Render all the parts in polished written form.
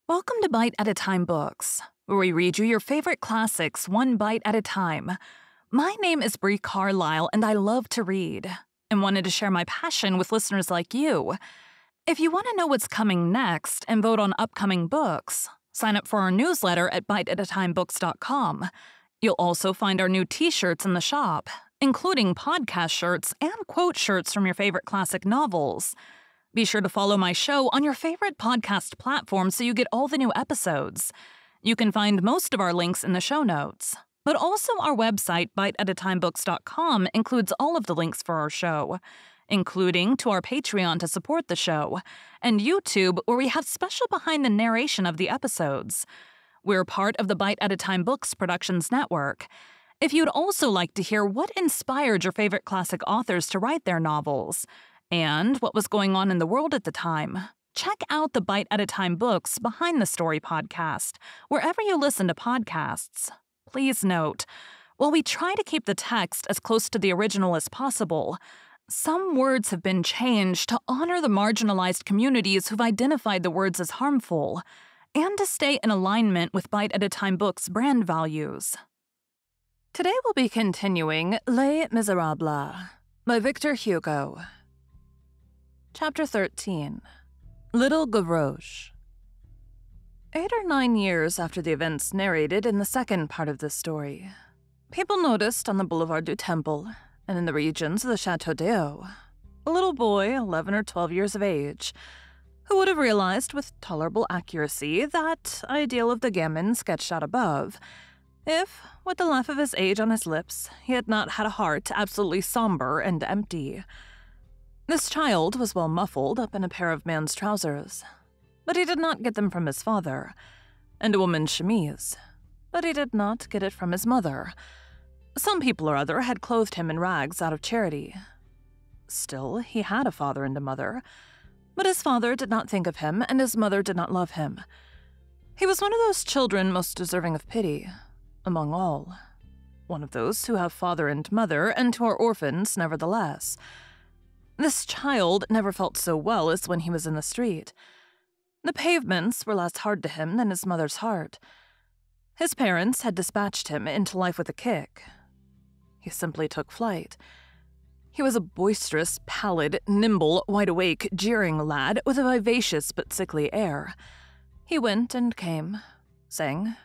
Welcome to Bite at a Time Books, where we read you your favorite classics one bite at a time. My name is Bree Carlile, and I love to read, and wanted to share my passion with listeners like you. If you want to know what's coming next and vote on upcoming books, sign up for our newsletter at biteatatimebooks.com. You'll also find our new t-shirts in the shop, including podcast shirts and quote shirts from your favorite classic novels. Be sure to follow my show on your favorite podcast platform so you get all the new episodes. You can find most of our links in the show notes, but also our website, biteatatimebooks.com, includes all of the links for our show, including to our Patreon to support the show, and YouTube, where we have special behind the narration of the episodes. We're part of the Bite at a Time Books Productions Network. If you'd also like to hear what inspired your favorite classic authors to write their novels, and what was going on in the world at the time, check out the Bite at a Time Books Behind the Story podcast, wherever you listen to podcasts. Please note, while we try to keep the text as close to the original as possible, some words have been changed to honor the marginalized communities who've identified the words as harmful, and to stay in alignment with Bite at a Time Books' brand values. Today we'll be continuing Les Miserables by Victor Hugo. Chapter 13. Little Gavroche. 8 or 9 years after the events narrated in the second part of this story, people noticed on the Boulevard du Temple and in the regions of the Château d'Eau a little boy, 11 or 12 years of age, who would have realized with tolerable accuracy that ideal of the gamin sketched out above, if, with the laugh of his age on his lips, he had not had a heart absolutely somber and empty. This child was well muffled up in a pair of man's trousers, but he did not get them from his father, and a woman's chemise, but he did not get it from his mother. Some people or other had clothed him in rags out of charity. Still, he had a father and a mother, but his father did not think of him, and his mother did not love him. He was one of those children most deserving of pity, among all. One of those who have father and mother, and who are orphans nevertheless. This child never felt so well as when he was in the street. The pavements were less hard to him than his mother's heart. His parents had dispatched him into life with a kick. He simply took flight. He was a boisterous, pallid, nimble, wide-awake, jeering lad with a vivacious but sickly air. He went and came, sang,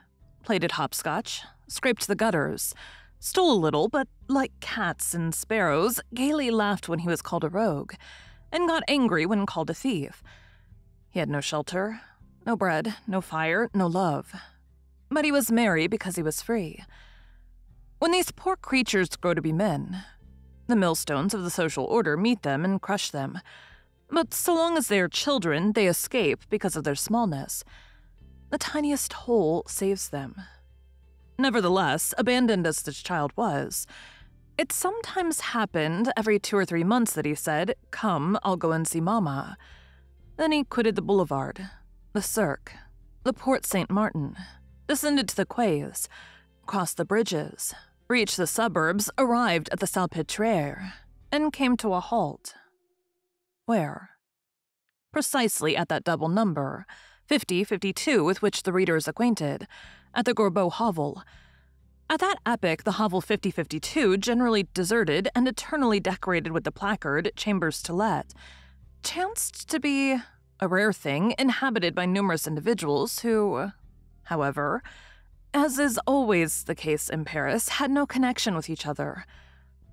played at hopscotch, scraped the gutters, stole a little, but like cats and sparrows, gaily laughed when he was called a rogue, and got angry when called a thief. He had no shelter, no bread, no fire, no love. But he was merry because he was free. When these poor creatures grow to be men, the millstones of the social order meet them and crush them. But so long as they are children, they escape because of their smallness. The tiniest hole saves them. Nevertheless, abandoned as the child was, it sometimes happened every 2 or 3 months that he said, "Come, I'll go and see Mama." Then he quitted the boulevard, the Cirque, the Porte Saint-Martin, descended to the quays, crossed the bridges, reached the suburbs, arrived at the Salpêtrière, and came to a halt. Where? Precisely at that double number, 5052, with which the reader is acquainted, at the Gorbeau hovel. At that epoch, the hovel 5052, generally deserted and eternally decorated with the placard, "Chambers to Let," chanced to be, a rare thing, inhabited by numerous individuals who, however, as is always the case in Paris, had no connection with each other.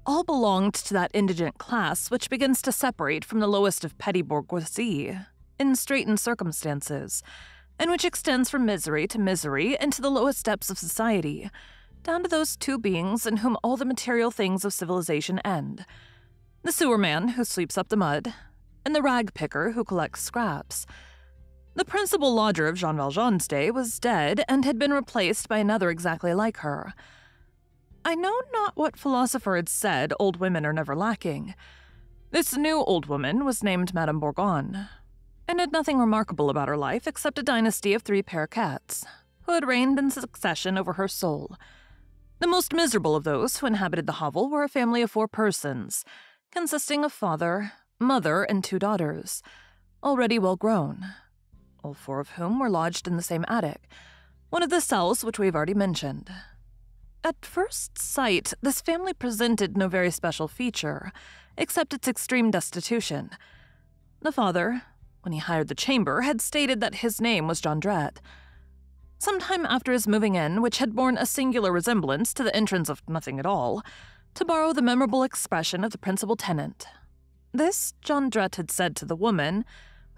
All belonged to that indigent class which begins to separate from the lowest of petty bourgeoisie in straitened circumstances, and which extends from misery to misery into the lowest depths of society, down to those two beings in whom all the material things of civilization end: the sewer man who sweeps up the mud, and the rag picker who collects scraps. The principal lodger of Jean Valjean's day was dead and had been replaced by another exactly like her. I know not what philosopher had said old women are never lacking. This new old woman was named Madame Bourgogne, and had nothing remarkable about her life except a dynasty of 3 paroquets, who had reigned in succession over her soul. The most miserable of those who inhabited the hovel were a family of 4 persons, consisting of father, mother, and 2 daughters, already well grown. all 4 of whom were lodged in the same attic, one of the cells which we've already mentioned. At first sight, this family presented no very special feature, except its extreme destitution. The father, when he hired the chamber, had stated that his name was Jondrette. Some time after his moving in, which had borne a singular resemblance to the entrance of nothing at all, to borrow the memorable expression of the principal tenant. This Jondrette had said to the woman,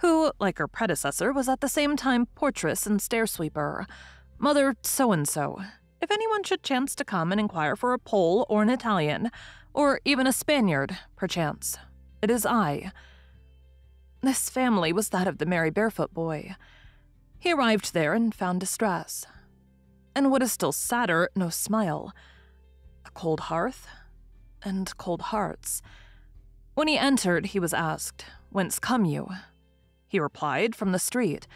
who, like her predecessor, was at the same time portress and stair-sweeper, Mother so-and-so, if anyone should chance to come and inquire for a Pole or an Italian, or even a Spaniard, perchance, it is I. This family was that of the merry barefoot boy. He arrived there and found distress. And what is still sadder, no smile. A cold hearth and cold hearts. When he entered, he was asked, "Whence come you?" He replied, "From the street."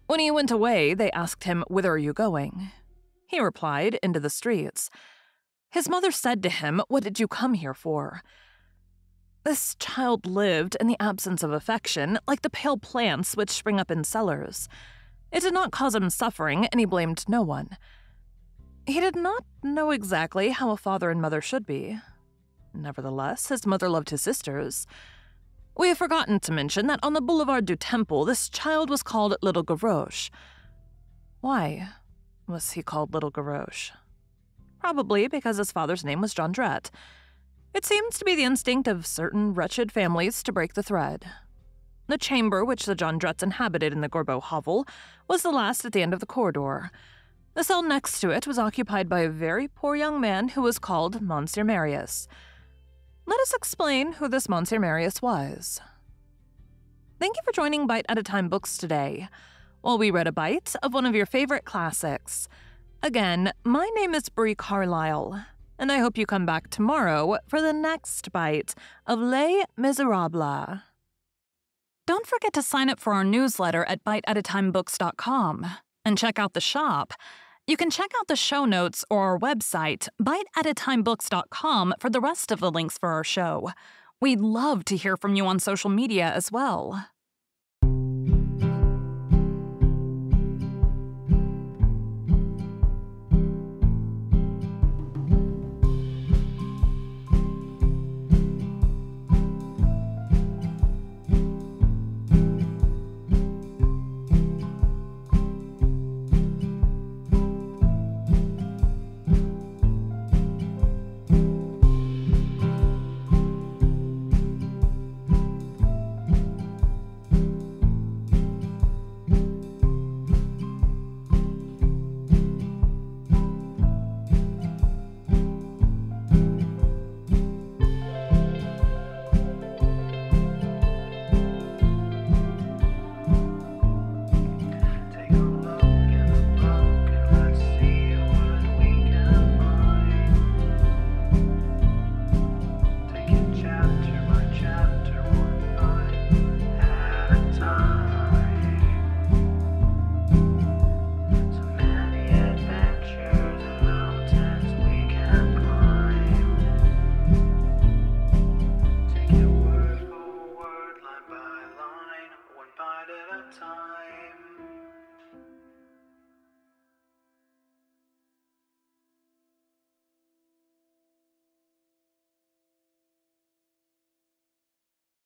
When he went away, they asked him, "Whither are you going?" He replied, "Into the streets." His mother said to him, "What did you come here for?" This child lived in the absence of affection, like the pale plants which spring up in cellars. It did not cause him suffering, and he blamed no one. He did not know exactly how a father and mother should be. Nevertheless, his mother loved his sisters. We have forgotten to mention that on the Boulevard du Temple, this child was called Little Gavroche. Why was he called Little Gavroche? Probably because his father's name was Jondrette. It seems to be the instinct of certain wretched families to break the thread. The chamber which the Jondrettes inhabited in the Gorbeau hovel was the last at the end of the corridor. The cell next to it was occupied by a very poor young man who was called Monsieur Marius. Let us explain who this Monsieur Marius was. Thank you for joining Bite at a Time Books today, while we read a bite of one of your favorite classics. Again, my name is Bree Carlile, and I hope you come back tomorrow for the next bite of Les Miserables. Don't forget to sign up for our newsletter at biteatatimebooks.com and check out the shop. You can check out the show notes or our website, biteatatimebooks.com, for the rest of the links for our show. We'd love to hear from you on social media as well.